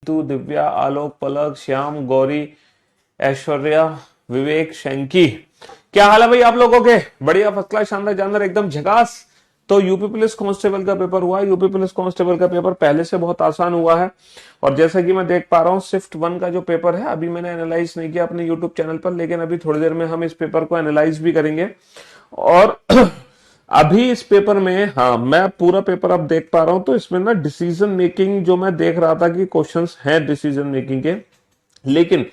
तू, दिव्या, आलोक, पलक, श्याम, गौरी, ऐश्वर्या, विवेक, शंकी। क्या हाल है भाई आप लोगों के? बढ़िया, फर्स्ट क्लास, शानदार जानदार, एकदम झकास। तो यूपी पुलिस कांस्टेबल का पेपर हुआ है। यूपी पुलिस कांस्टेबल का पेपर पहले से बहुत आसान हुआ है। और जैसा कि मैं देख पा रहा हूँ, शिफ्ट 1 का जो पेपर है अभी मैंने एनालाइज नहीं किया अपने यूट्यूब चैनल पर, लेकिन अभी थोड़ी देर में हम इस पेपर को एनालाइज भी करेंगे। और अभी इस पेपर में, हाँ, मैं पूरा पेपर अब देख पा रहा हूं, तो इसमें ना डिसीजन मेकिंग जो मैं देख रहा था कि क्वेश्चंस हैं डिसीजन मेकिंग के, लेकिन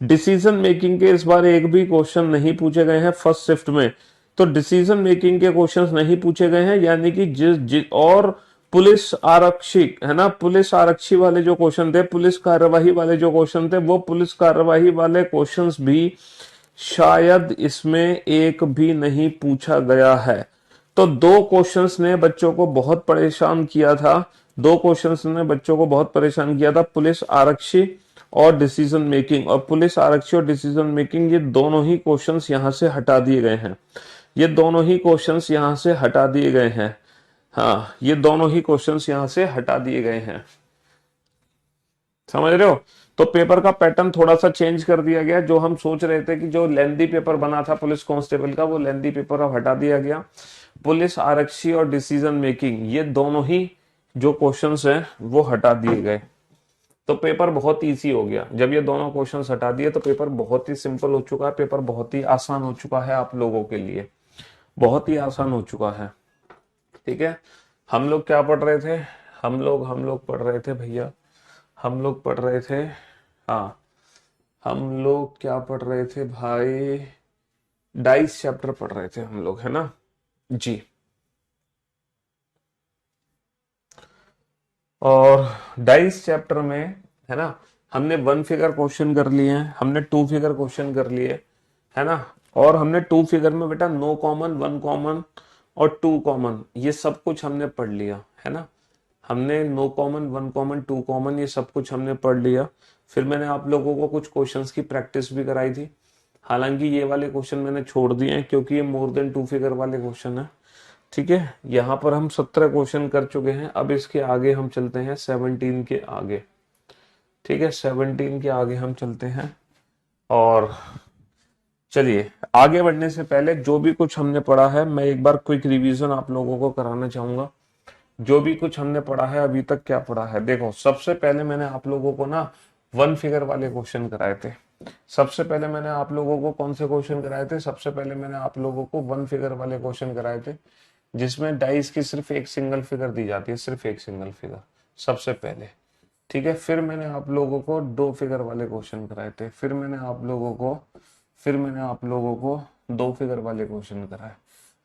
डिसीजन मेकिंग के इस बार एक भी क्वेश्चन नहीं पूछे गए हैं फर्स्ट शिफ्ट में। तो डिसीजन मेकिंग के क्वेश्चंस नहीं पूछे गए हैं, यानी कि और पुलिस आरक्षी है ना, पुलिस आरक्षी वाले जो क्वेश्चन थे, पुलिस कार्यवाही वाले जो क्वेश्चन थे, वो पुलिस कार्यवाही वाले क्वेश्चंस भी शायद इसमें एक भी नहीं पूछा गया है। तो दो क्वेश्चंस ने बच्चों को बहुत परेशान किया था। दो क्वेश्चंस ने बच्चों को बहुत परेशान किया था, पुलिस आरक्षी और डिसीजन मेकिंग। और पुलिस आरक्षी और डिसीजन मेकिंग, ये दोनों ही क्वेश्चंस यहां से हटा दिए गए हैं। ये दोनों ही क्वेश्चंस यहां से हटा दिए गए हैं। हाँ, ये दोनों ही क्वेश्चंस यहां से हटा दिए गए हैं। समझ रहे हो? तो पेपर का पैटर्न थोड़ा सा चेंज कर दिया गया। जो हम सोच रहे थे कि जो लेंदी पेपर बना था पुलिस कांस्टेबल का, वो लेंदी पेपर अब हटा दिया गया। पुलिस आरक्षी और डिसीजन मेकिंग, ये दोनों ही जो क्वेश्चंस हैं वो हटा दिए गए। तो पेपर बहुत इजी हो गया जब ये दोनों क्वेश्चंस हटा दिए। तो पेपर बहुत ही सिंपल हो चुका है, पेपर बहुत ही आसान हो चुका है आप लोगों के लिए, बहुत ही आसान हो चुका है। ठीक है, हम लोग क्या पढ़ रहे थे? हम लोग पढ़ रहे थे भैया, हम लोग पढ़ रहे थे, हाँ, हम लोग क्या पढ़ रहे थे भाई? डाइस चैप्टर पढ़ रहे थे हम लोग, है ना जी। और डाइस चैप्टर में, है ना, हमने 1 फिगर क्वेश्चन कर लिए हैं, हमने 2 फिगर क्वेश्चन कर लिए, है ना। और हमने 2 फिगर में बेटा नो कॉमन, 1 कॉमन और 2 कॉमन, ये सब कुछ हमने पढ़ लिया, है ना। हमने नो कॉमन, 1 कॉमन, 2 कॉमन, ये सब कुछ हमने पढ़ लिया। फिर मैंने आप लोगों को कुछ क्वेश्चंस की प्रैक्टिस भी कराई थी। हालांकि ये वाले क्वेश्चन मैंने छोड़ दिए हैं क्योंकि ये मोर देन 2 फिगर वाले क्वेश्चन है। ठीक है, यहाँ पर हम 17 क्वेश्चन कर चुके हैं। अब इसके आगे हम चलते हैं 17 के आगे। ठीक है, 17 के आगे हम चलते हैं। और चलिए, आगे बढ़ने से पहले जो भी कुछ हमने पढ़ा है, मैं एक बार क्विक रिवीजन आप लोगों को कराना चाहूंगा। जो भी कुछ हमने पढ़ा है अभी तक, क्या पढ़ा है देखो। सबसे पहले मैंने आप लोगों को ना 1 फिगर वाले क्वेश्चन कराए थे। सबसे पहले मैंने आप लोगों को कौन से क्वेश्चन कराए थे? सबसे पहले मैंने आप लोगों को 1 फिगर वाले क्वेश्चन कराए थे, जिसमें डाइस की सिर्फ एक सिंगल फिगर दी जाती है, सिर्फ एक सिंगल फिगर, सबसे पहले। ठीक है, फिर मैंने आप लोगों को 2 फिगर वाले क्वेश्चन कराए थे, फिर मैंने आप लोगों को 2 फिगर वाले क्वेश्चन कराए।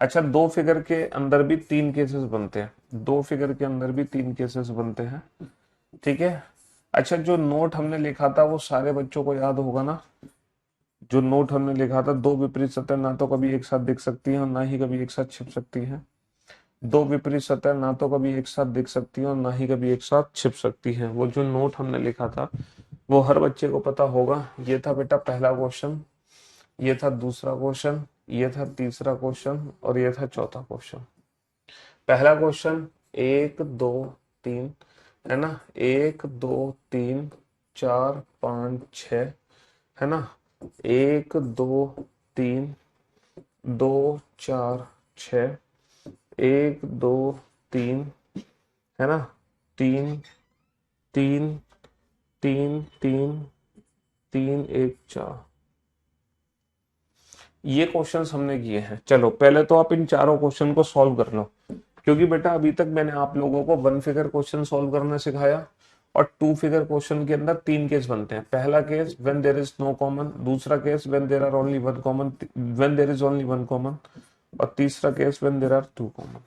अच्छा, 2 फिगर के अंदर भी 3 केसेस बनते हैं, 2 फिगर के अंदर भी 3 केसेस बनते हैं। ठीक है। अच्छा, जो नोट हमने लिखा था वो सारे बच्चों को याद होगा ना? जो नोट हमने लिखा था, दो विपरीत सतह ना तो कभी एक साथ दिख सकती है और ना ही कभी एक साथ छिप सकती है। दो विपरीत सतह ना तो कभी एक साथ दिख सकती है और ना ही कभी एक साथ छिप सकती है। वो जो नोट हमने लिखा था वो हर बच्चे को पता होगा। ये था बेटा पहला क्वेश्चन, ये था दूसरा क्वेश्चन, ये था तीसरा क्वेश्चन और ये था चौथा क्वेश्चन। पहला क्वेश्चन 1 2 3, है ना, 1 2 3 4 5 6, है ना, 1 2 3 2 4 6, 1 2 3, है ना, 3 3 3 3 3 1 4, ये क्वेश्चंस हमने किए हैं। चलो, पहले तो आप इन चारों क्वेश्चन को सॉल्व कर लो, क्योंकि बेटा अभी तक मैंने आप लोगों को 1 फिगर क्वेश्चन सॉल्व करना सिखाया और 2 फिगर क्वेश्चन के अंदर 3 केस बनते हैं। पहला case when there is no common, दूसरा case when there are only 1 common, when there is only 1 common, और तीसरा case when there are 2 common.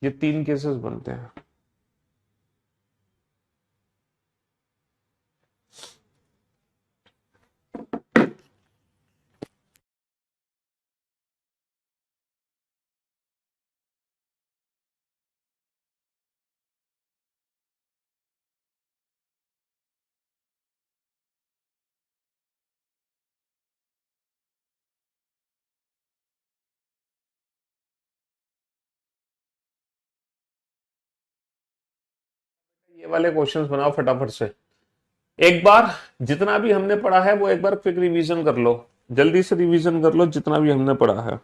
ये 3 केसेस बनते हैं। ये वाले क्वेश्चंस बनाओ फटाफट से। एक बार जितना भी हमने पढ़ा है वो एक बार क्विक रिवीजन कर लो, जल्दी से रिवीजन कर लो जितना भी हमने पढ़ा है।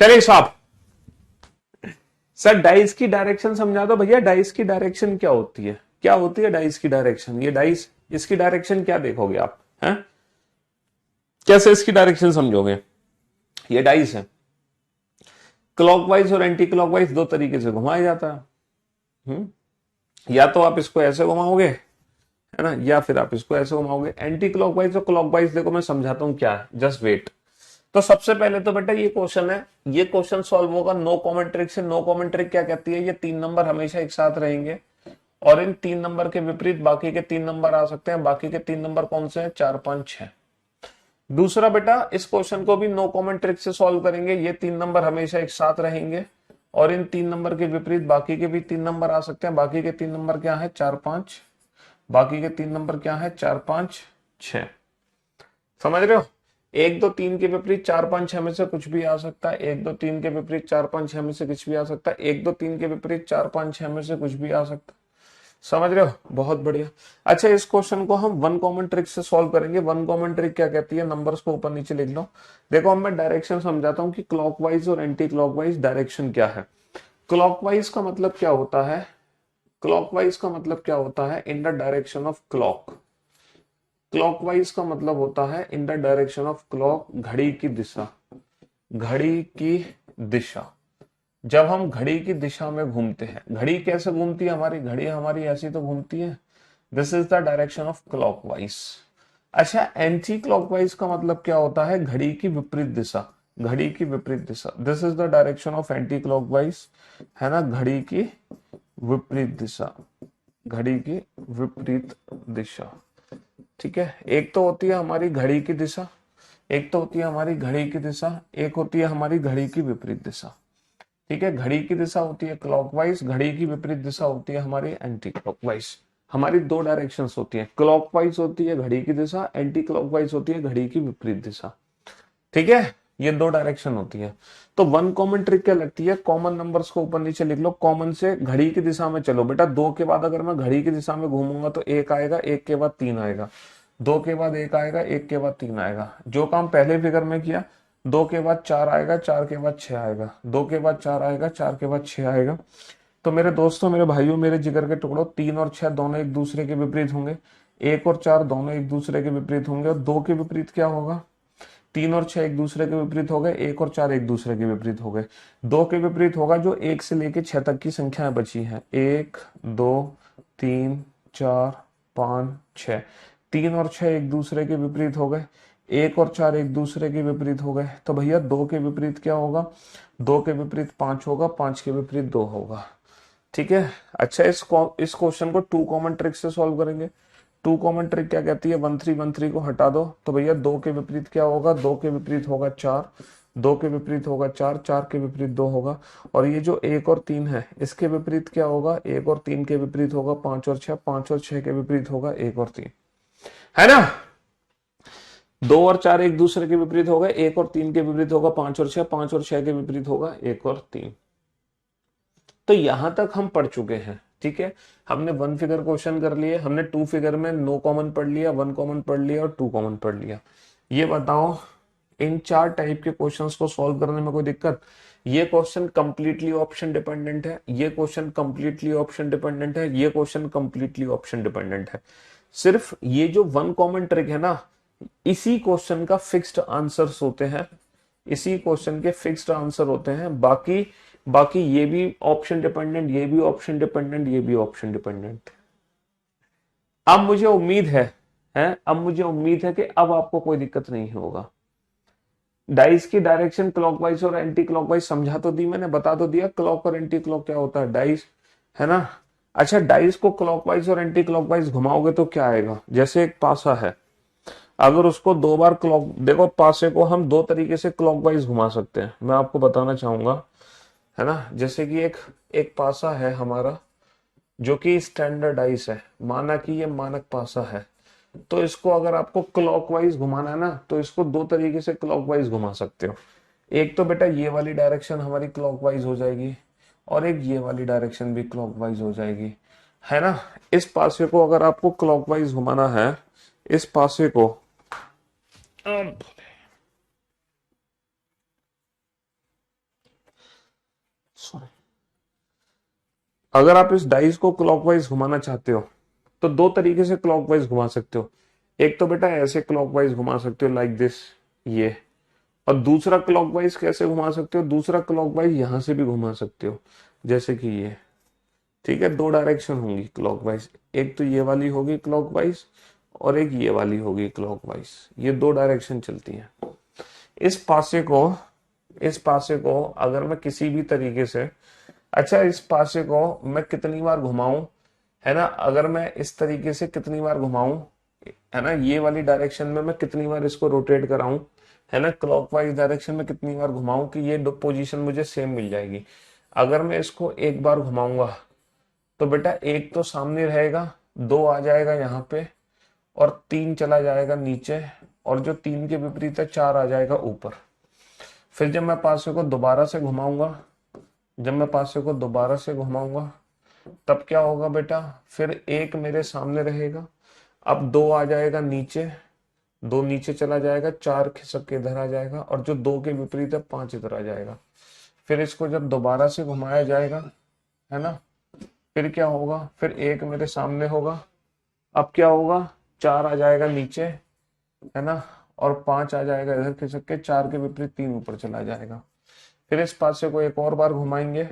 चलिए साहब, सर डाइस की डायरेक्शन समझा दो भैया। डाइस की डायरेक्शन क्या होती है, क्या होती है डाइस की डायरेक्शन? ये डाइस, इसकी डायरेक्शन क्या देखोगे आप हैं? कैसे इसकी डायरेक्शन समझोगे? ये डाइस है, क्लॉकवाइज और एंटी क्लॉकवाइज दो तरीके से घुमाया जाता है। या तो आप इसको ऐसे घुमाओगे, है ना, या फिर आप इसको ऐसे घुमाओगे। एंटी क्लॉकवाइज और क्लॉकवाइज देखो मैं समझाता हूं क्या है, जस्ट वेट। तो सबसे पहले तो बेटा ये क्वेश्चन है, ये क्वेश्चन सॉल्व होगा नो कॉमन ट्रिक से। नो कॉमन ट्रिक क्या कहती है? ये 3 नंबर हमेशा एक साथ रहेंगे और इन 3 नंबर के विपरीत बाकी के 3 नंबर आ सकते हैं। बाकी के 3 नंबर कौन से हैं? 4, 5, 6। दूसरा बेटा, इस क्वेश्चन को भी नो कॉमन ट्रिक से सॉल्व करेंगे। ये 3 नंबर हमेशा एक साथ रहेंगे और इन 3 नंबर के विपरीत बाकी के भी 3 नंबर आ सकते हैं। बाकी के 3 नंबर क्या है? 4, 5। बाकी के 3 नंबर क्या है? 4, 5, 6। समझ रहे हो? 1, 2, 3 के विपरीत 4, 5, 6 में से कुछ भी आ सकता है। 1, 2, 3 के विपरीत 4, 5, 6 में से कुछ भी आ सकता है। 1, 2, 3 के विपरीत 4, 5, 6 में से कुछ भी आ सकता है। समझ रहे हो? बहुत बढ़िया। अच्छा, इस क्वेश्चन को हम वन कॉमन ट्रिक से सॉल्व करेंगे। वन कॉमन ट्रिक क्या कहती है? नंबर्स को ऊपर नीचे लिख लो। देखो, अब मैं डायरेक्शन समझाता हूं कि क्लॉकवाइज और एंटी क्लॉकवाइज डायरेक्शन क्या है। क्लॉकवाइज का मतलब क्या होता है? क्लॉकवाइज का मतलब क्या होता है? In the direction of clock. Clockwise का मतलब होता है in the direction of clock, घड़ी की दिशा। घड़ी की दिशा, जब हम घड़ी की दिशा में घूमते हैं। घड़ी कैसे घूमती है हमारी? घड़ी हमारी ऐसी तो घूमती है। This is the direction of clockwise. अच्छा, एंटी क्लॉकवाइज का मतलब क्या होता है? घड़ी की विपरीत दिशा। घड़ी की विपरीत दिशा, this is the direction of anticlockwise, है ना, घड़ी की विपरीत दिशा। घड़ी की विपरीत दिशा, ठीक है। एक तो होती है हमारी घड़ी की दिशा, एक तो होती है हमारी घड़ी की दिशा, एक होती है हमारी घड़ी की विपरीत दिशा। ठीक है, घड़ी की दिशा होती है क्लॉकवाइज, घड़ी की विपरीत दिशा होती है हमारी एंटी क्लॉकवाइज। हमारी दो डायरेक्शंस होती हैं, क्लॉकवाइज होती है घड़ी की दिशा, एंटी क्लॉकवाइज होती है घड़ी की विपरीत दिशा। ठीक है, ये दो डायरेक्शन होती है। तो वन कॉमन ट्रिक क्या लगती है? कॉमन नंबर्स को ऊपर नीचे लिख लो। कॉमन से घड़ी की दिशा में चलो बेटा। 2 के बाद अगर मैं घड़ी की दिशा में घूमूंगा तो 1 आएगा, 1 के बाद 3 आएगा, 2 के बाद 1 आएगा, 1 के बाद 3 आएगा। जो काम पहले फिगर में किया 2 के बाद 4 आएगा, 4 के बाद 6 आएगा, 2 के बाद 4 आएगा, 4 के बाद 6 आएगा। तो मेरे दोस्तों, मेरे भाइयों, मेरे जिगर के टुकड़ों, 3 और 6 दोनों एक दूसरे के विपरीत होंगे, 1 और 4 दोनों एक दूसरे के विपरीत होंगे, और 2 के विपरीत क्या होगा? 3 और 6 एक दूसरे के विपरीत हो गए, 1 और 4 एक दूसरे के विपरीत हो गए। 2 के विपरीत होगा जो 1 से लेके 6 तक की संख्याएं बची हैं, 1 2 3 4 5 6। 3 और 6 एक दूसरे के विपरीत हो गए, 1 और 4 एक दूसरे के विपरीत हो गए। तो भैया 2 के विपरीत क्या होगा? 2 के विपरीत 5 होगा, 5 के विपरीत 2 होगा। ठीक है। अच्छा, इस क्वेश्चन को 2 कॉमन ट्रिक से सॉल्व करेंगे। 2 कॉमन ट्रिक क्या कहती है? 1 3 1 3 को हटा दो, तो भैया 2 के विपरीत क्या होगा? 2 के विपरीत होगा 4, 2 के विपरीत होगा 4, 4 के विपरीत 2 होगा। और ये जो 1 और 3 है, इसके विपरीत क्या होगा? 1 और 3 के विपरीत होगा 5 और 6, 5 और 6 के विपरीत होगा 1 और 3, है ना? 2 और 4 एक दूसरे के विपरीत हो गए, 1 और 3 के विपरीत होगा 5 और 6, 5 और 6 के विपरीत होगा 1 और 3। तो यहां तक हम पढ़ चुके हैं। ठीक है, हमने 1 फिगर क्वेश्चन कर लिए, हमने 2 फिगर में नो कॉमन पढ़ लिया, 1 कॉमन पढ़ लिया और 2 कॉमन पढ़ लिया। ये बताओ, इन 4 टाइप के क्वेश्चंस को सॉल्व करने में कोई दिक्कत? ये क्वेश्चन कंप्लीटली ऑप्शन डिपेंडेंट है, ये क्वेश्चन कंप्लीटली ऑप्शन डिपेंडेंट है, ये क्वेश्चन कंप्लीटली ऑप्शन डिपेंडेंट है। सिर्फ ये जो 1 कॉमन ट्रिक है ना, इसी क्वेश्चन का फिक्स्ड आंसर्स होते हैं, इसी क्वेश्चन के फिक्स्ड आंसर होते हैं। बाकी बाकी ये भी ऑप्शन डिपेंडेंट, ये भी ऑप्शन डिपेंडेंट, ये भी ऑप्शन डिपेंडेंट। अब मुझे उम्मीद है अब मुझे उम्मीद है कि अब आपको कोई दिक्कत नहीं होगा। डाइस की डायरेक्शन क्लॉकवाइज और एंटी क्लॉकवाइज समझा तो दी मैंने, बता तो दिया क्लॉक और एंटी क्लॉक क्या होता है, डाइस, है ना? अच्छा, डाइस को क्लॉकवाइज और एंटी क्लॉकवाइज घुमाओगे तो क्या आएगा? जैसे एक पासा है, अगर उसको 2 बार क्लॉक, देखो पासे को हम 2 तरीके से क्लॉकवाइज घुमा सकते हैं, मैं आपको बताना चाहूंगा, है ना? जैसे कि एक एक पासा है हमारा जो कि स्टैंडर्डाइज है, माना कि ये मानक पासा है, तो इसको अगर आपको क्लॉकवाइज घुमाना है ना, तो इसको 2 तरीके से क्लॉकवाइज घुमा सकते हो। एक तो बेटा ये वाली डायरेक्शन हमारी क्लॉकवाइज हो जाएगी, और एक ये वाली डायरेक्शन भी क्लॉकवाइज हो जाएगी, है ना? इस पासे को अगर आपको क्लॉकवाइज घुमाना है, इस पासे को, सॉरी, अगर आप इस डाइस को क्लॉकवाइज घुमाना चाहते हो तो 2 तरीके से क्लॉकवाइज घुमा सकते हो। एक तो बेटा ऐसे क्लॉकवाइज घुमा सकते हो, लाइक दिस, ये। और दूसरा क्लॉकवाइज कैसे घुमा सकते हो? दूसरा क्लॉकवाइज यहां से भी घुमा सकते हो, जैसे कि ये। ठीक है, 2 डायरेक्शन होंगी क्लॉकवाइज, एक तो ये वाली होगी क्लॉकवाइज और एक ये वाली होगी क्लॉकवाइज, ये 2 डायरेक्शन चलती हैं। इस पासे को इस पासे को अगर मैं किसी भी तरीके से, अच्छा इस पासे को मैं कितनी बार घुमाऊं, है ना? अगर मैं इस तरीके से कितनी बार घुमाऊं, है ना, ये वाली डायरेक्शन में मैं कितनी बार इसको रोटेट कराऊं, है ना, क्लॉकवाइज डायरेक्शन में कितनी बार घुमाऊं कि ये पोजीशन मुझे सेम मिल जाएगी। अगर मैं इसको एक बार घुमाऊंगा तो बेटा एक तो सामने रहेगा, 2 आ जाएगा यहाँ पे, और 3 चला जाएगा नीचे, और जो 3 के विपरीत है 4 आ जाएगा ऊपर। फिर जब मैं पासे को दोबारा से घुमाऊंगा, तब क्या होगा बेटा? फिर एक मेरे सामने रहेगा, अब 2 आ जाएगा नीचे, 2 नीचे चला जाएगा, 4 खिसक के इधर आ जाएगा, और जो 2 के विपरीत है 5 इधर आ जाएगा। फिर इसको जब दोबारा से घुमाया जाएगा, है ना, फिर क्या होगा? फिर एक मेरे सामने होगा, अब क्या होगा? 4 आ जाएगा नीचे, है ना, और 5 आ जाएगा इधर खिसक के, 4 के विपरीत 3 ऊपर चला जाएगा। फिर इस पासे को एक और बार घुमाएंगे,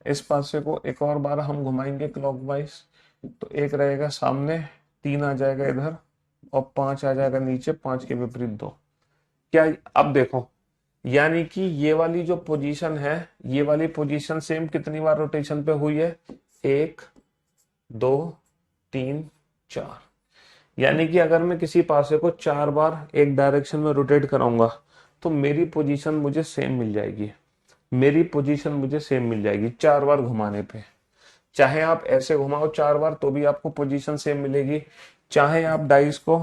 इस पासे को एक और बार हम घुमाएंगे क्लॉकवाइज, तो एक रहेगा सामने, 3 आ जाएगा इधर, और 5 आ जाएगा नीचे, 5 के विपरीत 2। क्या अब देखो, यानी कि ये वाली जो पोजीशन है, ये वाली पोजीशन सेम कितनी बार रोटेशन पे हुई है? 1 2 3 4। यानी कि अगर मैं किसी पासे को 4 बार एक डायरेक्शन में रोटेट कराऊंगा तो मेरी पोजीशन मुझे सेम मिल जाएगी, 4 बार घुमाने पे। चाहे आप ऐसे घुमाओ 4 बार तो भी आपको पोजीशन सेम मिलेगी, चाहे आप डाइस को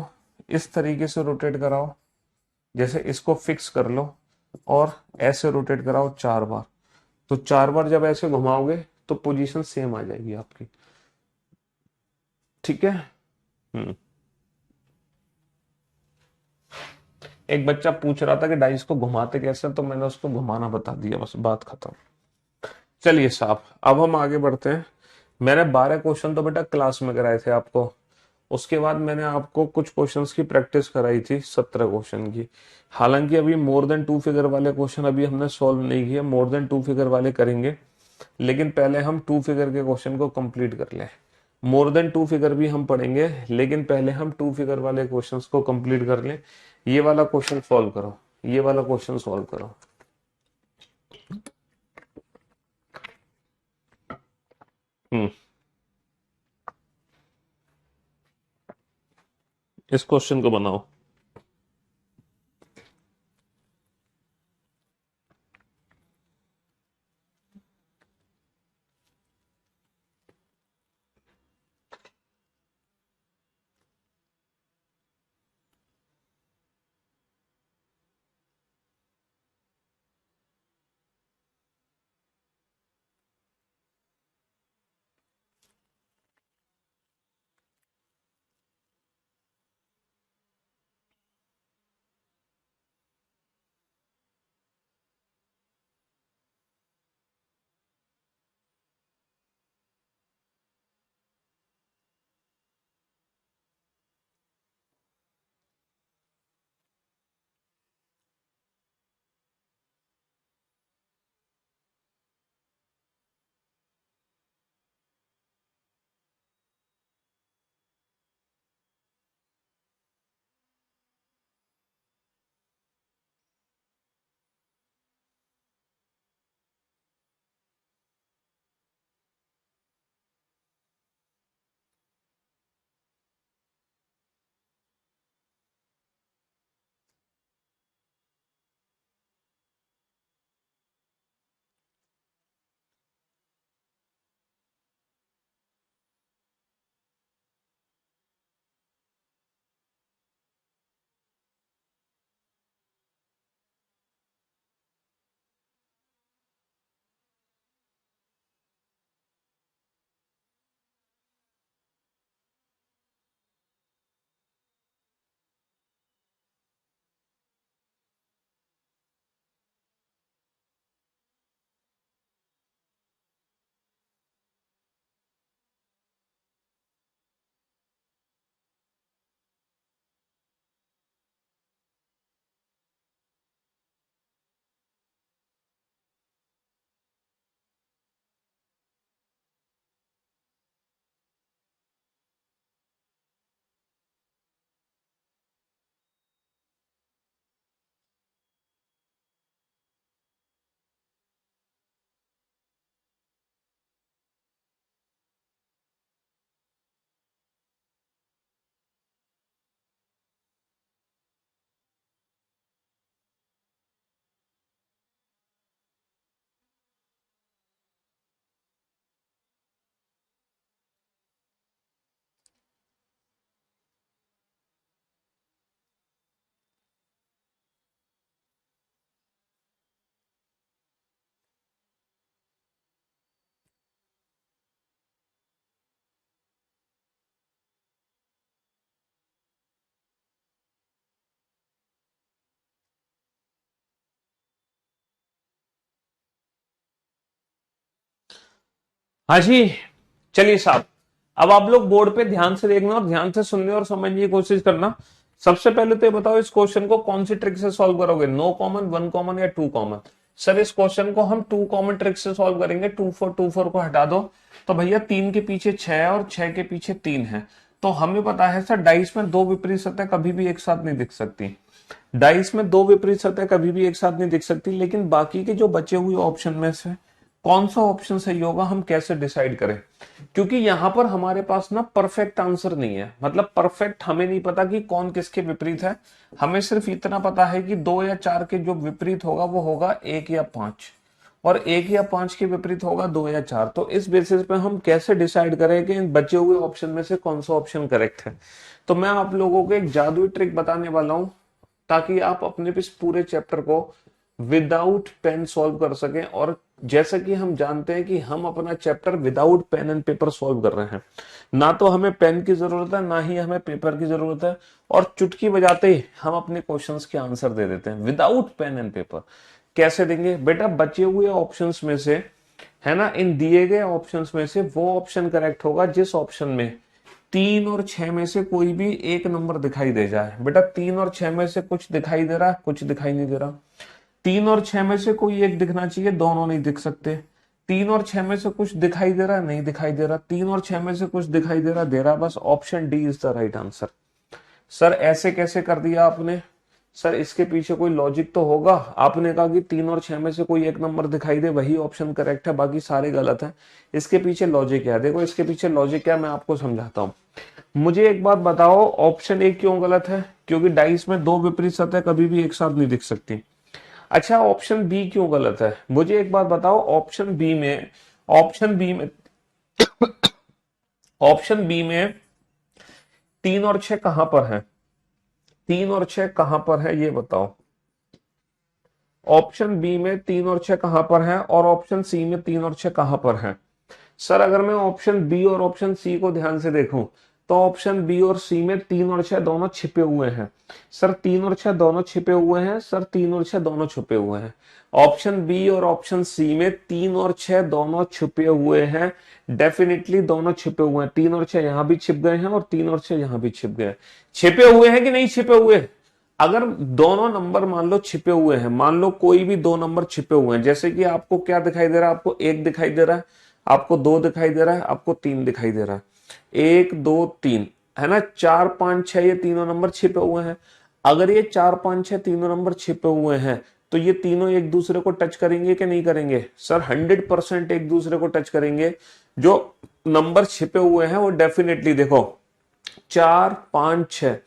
इस तरीके से रोटेट कराओ, जैसे इसको फिक्स कर लो, और ऐसे रोटेट कराओ 4 बार, तो 4 बार जब ऐसे घुमाओगे तो पोजीशन सेम आ जाएगी आपकी। ठीक है। एक बच्चा पूछ रहा था कि डाइस को घुमाते कैसे, तो मैंने उसको घुमाना बता दिया, बस बात खत्म। चलिए साहब, अब हम आगे बढ़ते हैं। मैंने 12 क्वेश्चन तो बेटा क्लास में कराए थे आपको, उसके बाद मैंने आपको कुछ क्वेश्चंस की प्रैक्टिस कराई थी 17 क्वेश्चन की। हालांकि अभी मोर देन 2 फिगर वाले क्वेश्चन अभी हमने सॉल्व नहीं किए, मोर देन 2 फिगर वाले करेंगे, लेकिन पहले हम 2 फिगर के क्वेश्चन को कंप्लीट कर लें। मोर देन 2 फिगर भी हम पढ़ेंगे, लेकिन पहले हम 2 फिगर वाले क्वेश्चंस को कंप्लीट कर लें। ये वाला क्वेश्चन सॉल्व करो, ये वाला क्वेश्चन सॉल्व करो। हम्म इस क्वेश्चन को बनाओ। हाँ जी, चलिए साहब, अब आप लोग बोर्ड पे ध्यान से देखना और ध्यान से सुनने और समझने की कोशिश करना। सबसे पहले तो ये बताओ, इस क्वेश्चन को कौन सी ट्रिक से सॉल्व करोगे? नो कॉमन, वन कॉमन या टू कॉमन? सर इस क्वेश्चन को हम टू कॉमन ट्रिक से सॉल्व करेंगे। टू फोर को हटा दो, तो भैया 3 के पीछे 6 है और 6 के पीछे 3 है। तो हमें पता है सर, डाइस में दो विपरीत सतह कभी भी एक साथ नहीं दिख सकती। डाइस में दो विपरीत सतह कभी भी एक साथ नहीं दिख सकती, लेकिन बाकी के जो बचे हुए ऑप्शन में से कौन सा ऑप्शन सही होगा हम कैसे डिसाइड करें? क्योंकि यहां पर हमारे पास ना परफेक्ट आंसर नहीं है, मतलब परफेक्ट हमें नहीं पता कि कौन किसके विपरीत है। हमें सिर्फ इतना पता है कि 2 या 4 के जो विपरीत होगा वो होगा 1 या 5, और 1 या 5 के विपरीत होगा 2 या 4। तो इस बेसिस पे हम कैसे डिसाइड करें कि इन बचे हुए ऑप्शन में से कौन सा ऑप्शन करेक्ट है? तो मैं आप लोगों को एक जादुई ट्रिक बताने वाला हूं, ताकि आप अपने इस पूरे चैप्टर को विदाउट पेन सॉल्व कर सकें और जैसा कि हम जानते हैं कि हम अपना chapter without pen and paper solve कर रहे हैं, ना तो हमें पेन की जरूरत है ना ही हमें पेपर की जरूरत है, और चुटकी बजाते ही हम अपने क्वेश्चंस के आंसर दे देते हैं विदाउट पेन एंड पेपर। कैसे देंगे बेटा? बचे हुए ऑप्शंस में से, है ना, इन दिए गए ऑप्शंस में से वो ऑप्शन करेक्ट होगा जिस ऑप्शन में 3 और 6 में से कोई भी एक नंबर दिखाई दे जाए। बेटा 3 और 6 में से कुछ दिखाई दे रहा है, कुछ दिखाई नहीं दे रहा। 3 और 6 में से कोई एक दिखना चाहिए, दोनों नहीं दिख सकते। 3 और 6 में से कुछ दिखाई दे रहा है, नहीं दिखाई दे रहा। 3 और 6 में से कुछ दिखाई दे रहा, दे रहा। बस option D is the right answer. Sir ऐसे कैसे कर दिया आपने? सर इसके पीछे कोई लॉजिक तो होगा। आपने कहा कि 3 और 6 में से कोई एक नंबर दिखाई दे, वही ऑप्शन करेक्ट है, बाकी सारे गलत है। इसके पीछे लॉजिक क्या है? देखो इसके पीछे लॉजिक क्या, मैं आपको समझाता हूँ। मुझे एक बात बताओ, ऑप्शन ए क्यों गलत है? क्योंकि डाइस में दो विपरीत सतह कभी भी एक साथ नहीं दिख सकती। अच्छा, ऑप्शन बी क्यों गलत है? मुझे एक बात बताओ, ऑप्शन बी में 3 और 6 कहां पर है? 3 और 6 कहां पर है ये बताओ। ऑप्शन बी में 3 और 6 कहां पर है, और ऑप्शन सी में 3 और 6 कहां पर है? सर अगर मैं ऑप्शन बी और ऑप्शन सी को ध्यान से देखूं तो ऑप्शन बी और सी में 3 और 6 दोनों छिपे हुए हैं। सर 3 और 6 दोनों छिपे हुए हैं, सर 3 और 6 दोनों छुपे हुए हैं। ऑप्शन बी और ऑप्शन सी में 3 और 6 दोनों छुपे हुए हैं। डेफिनेटली दोनों छिपे हुए हैं। 3 और 6 यहां भी छिप गए हैं और 3 और 6 यहां भी छिप गए हैं। छिपे हुए हैं कि नहीं छिपे हुए? अगर दोनों नंबर मान लो छिपे हुए हैं, मान लो कोई भी दो नंबर छिपे हुए हैं, जैसे कि आपको क्या दिखाई दे रहा है? आपको 1 दिखाई दे रहा है, आपको 2 दिखाई दे रहा है, आपको 3 दिखाई दे रहा है। 1 2 3, है ना, 4 5 6 ये तीनों नंबर छिपे हुए हैं। अगर ये 4 5 6 तीनों नंबर छिपे हुए हैं तो ये तीनों एक दूसरे को टच करेंगे कि नहीं करेंगे? सर 100% एक दूसरे को टच करेंगे। जो नंबर छिपे हुए हैं वो डेफिनेटली देखो 4 5 6,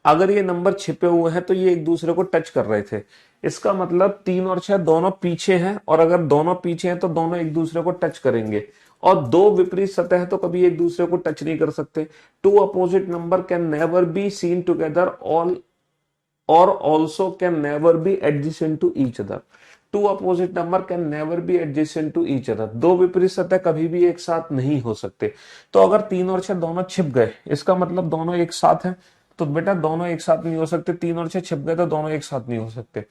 अगर ये नंबर छिपे हुए हैं तो ये एक दूसरे को टच कर रहे थे। इसका मतलब 3 और 6 दोनों पीछे हैं, और अगर दोनों पीछे हैं तो दोनों एक दूसरे को टच करेंगे। और दो विपरीत सतह तो कभी एक दूसरे को टच नहीं कर सकते। Two opposite number can never be seen together all और also can never be adjacent to each other. Two opposite number can never be adjacent to each other. दो विपरीत सतह कभी भी एक साथ नहीं हो सकते। तो अगर 3 और 6 दोनों छिप गए, इसका मतलब दोनों एक साथ हैं। तो बेटा दोनों एक साथ नहीं हो सकते। 3 और 6 छिप गए तो दोनों एक साथ नहीं हो सकते।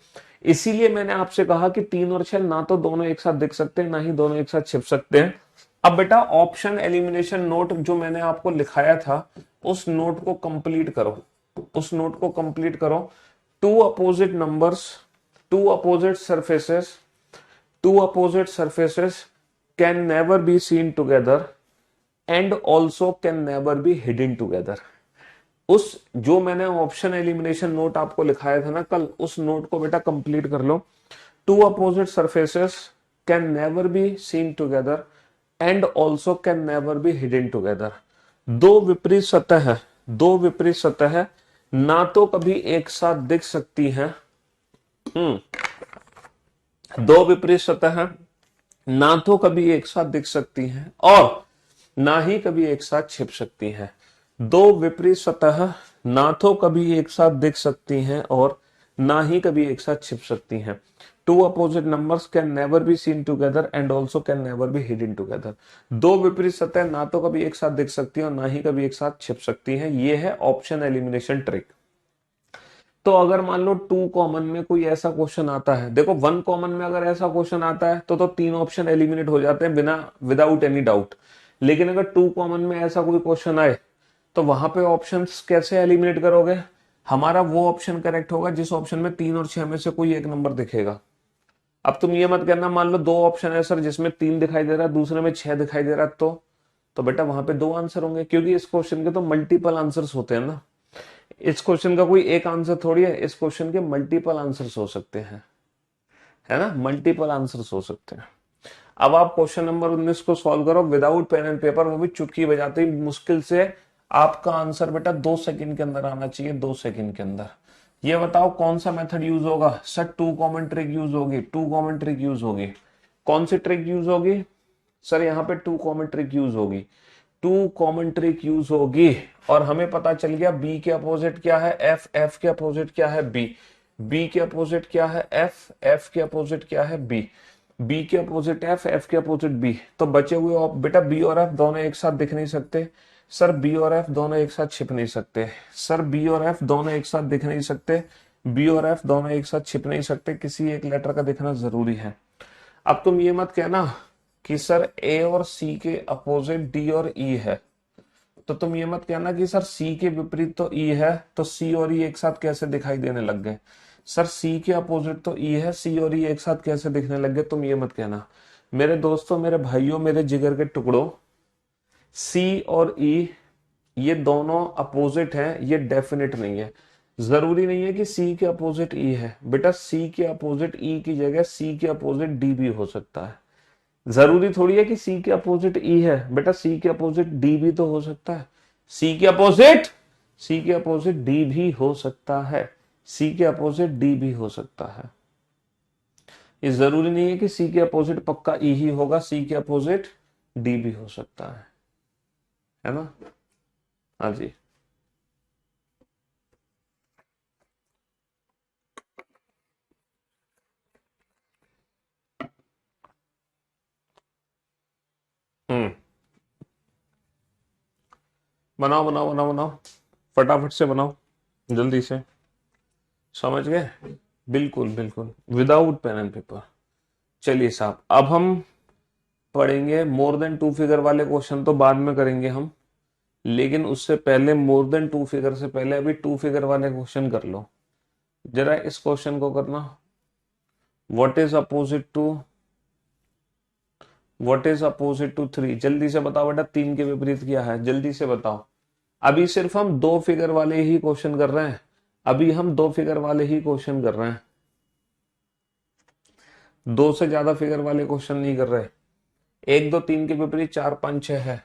इसीलिए मैंने आपसे कहा कि 3 और 6 ना तो दोनों एक साथ दिख सकते हैं, ना ही दोनों एक साथ छिप सकते हैं। अब बेटा ऑप्शन एलिमिनेशन नोट जो मैंने आपको लिखाया था, उस नोट को कंप्लीट करो। उस नोट को कंप्लीट करो। Two opposite numbers, two opposite surfaces, two opposite surfaces can never be seen together and also can never be hidden together. उस जो मैंने ऑप्शन एलिमिनेशन नोट आपको लिखाया था ना कल, उस नोट को बेटा कंप्लीट कर लो। Two opposite surfaces can never be seen together and also can never be hidden together. दो विपरीत सतह है, दो विपरीत सतह है, ना तो कभी एक साथ दिख सकती हैं। दो विपरीत सतह है, ना तो कभी एक साथ दिख सकती हैं और ना ही कभी एक साथ छिप सकती हैं। दो विपरीत सतह ना तो कभी एक साथ दिख सकती हैं और ना ही कभी एक साथ छिप सकती हैं। Two opposite numbers can never be seen together and also can never be hidden together. दो विपरीत सतह ना तो कभी एक साथ दिख सकती हैं और ना ही कभी एक साथ छिप सकती हैं। ये है ऑप्शन एलिमिनेशन ट्रिक। तो अगर मान लो 2 कॉमन में कोई ऐसा क्वेश्चन आता है, देखो 1 कॉमन में अगर ऐसा क्वेश्चन आता है तो तीन ऑप्शन एलिमिनेट हो जाते हैं बिना विदाउट एनी डाउट। लेकिन अगर 2 कॉमन में ऐसा कोई क्वेश्चन आए तो वहां पे ऑप्शंस कैसे एलिमिनेट करोगे? हमारा वो ऑप्शन करेक्ट होगा जिस ऑप्शन में 3 और 6 में से कोई एक नंबर दिखेगा। अब तुम ये मत कहना मान लो दो ऑप्शन है सर जिसमें 3 दिखाई दे रहा है, दूसरे में 6 दिखाई दे रहा है, तो बेटा वहां पे दो आंसर होंगे, क्योंकि इस क्वेश्चन के तो मल्टीपल आंसर्स होते हैं ना। इस क्वेश्चन का कोई एक आंसर थोड़ी है, इस क्वेश्चन के मल्टीपल आंसर्स हो सकते हैं, है ना, मल्टीपल आंसर्स हो सकते हैं। अब आप क्वेश्चन नंबर 19 को सॉल्व करो विदाउट पेन एंड पेपर, वो भी चुटकी बजाते ही। मुश्किल से आपका आंसर बेटा 2 सेकंड के अंदर आना चाहिए, 2 सेकंड के अंदर। ये बताओ कौन सा मेथड यूज होगा? Sir two common trick use होगी, टू कॉमन ट्रिक यूज होगी। कौन सी ट्रिक यूज होगी? सर यहाँ पे टू कॉमन ट्रिक यूज होगी, टू कॉमन ट्रिक यूज होगी। और हमें पता चल गया बी के अपोजिट क्या है एफ, एफ के अपोजिट क्या है बी, बी के अपोजिट क्या है एफ, एफ के अपोजिट क्या है बी। बी के अपोजिट एफ, एफ के अपोजिट बी, तो बचे हुए बेटा बी और एफ दोनों एक साथ दिख नहीं सकते सर, बी और एफ दोनों एक साथ छिप नहीं सकते सर, बी और एफ दोनों एक साथ दिख नहीं सकते, बी और एफ दोनों एक साथ छिप नहीं सकते, किसी एक लेटर का दिखना जरूरी है। अब तुम ये मत कहना कि सर ए और सी के अपोजिट डी और ई है, तो तुम ये मत कहना कि सर सी के विपरीत तो ई है, तो सी और ई एक साथ कैसे दिखाई देने लग गए। सर सी के अपोजिट तो ई है, सी और ई एक साथ कैसे दिखने लग गए, तुम ये मत कहना। मेरे दोस्तों, मेरे भाइयों, मेरे जिगर के टुकड़ों, सी और ई ये दोनों अपोजिट हैं, ये डेफिनेट नहीं है। जरूरी नहीं है कि सी के अपोजिट ई है बेटा, सी के अपोजिट ई की जगह सी के अपोजिट डी भी हो सकता है। जरूरी थोड़ी है कि सी के अपोजिट ई है बेटा, सी के अपोजिट डी भी तो हो सकता है, सी के अपोजिट डी भी हो सकता है, सी के अपोजिट डी भी हो सकता है। ये जरूरी नहीं है कि सी के अपोजिट पक्का ई ही होगा, सी के अपोजिट डी भी हो सकता है ना। हाँ जी। हम्म, बनाओ बनाओ बनाओ बनाओ, फटाफट से बनाओ, जल्दी से। समझ गए? बिल्कुल बिल्कुल, विदाउट पेन एंड पेपर। चलिए साहब, अब हम पढ़ेंगे मोर देन टू फिगर वाले क्वेश्चन तो बाद में करेंगे हम, लेकिन उससे पहले मोर देन टू फिगर से पहले अभी टू फिगर वाले क्वेश्चन कर लो। जरा इस क्वेश्चन को करना, व्हाट इज अपोजिट टू 3। जल्दी से बताओ बेटा, 3 के विपरीत क्या है, जल्दी से बताओ। अभी सिर्फ हम दो फिगर वाले ही क्वेश्चन कर रहे हैं, अभी हम दो फिगर वाले ही क्वेश्चन कर रहे हैं, दो से ज्यादा फिगर वाले क्वेश्चन नहीं कर रहे। 1 2 3 के विपरीत 4 5 6 है,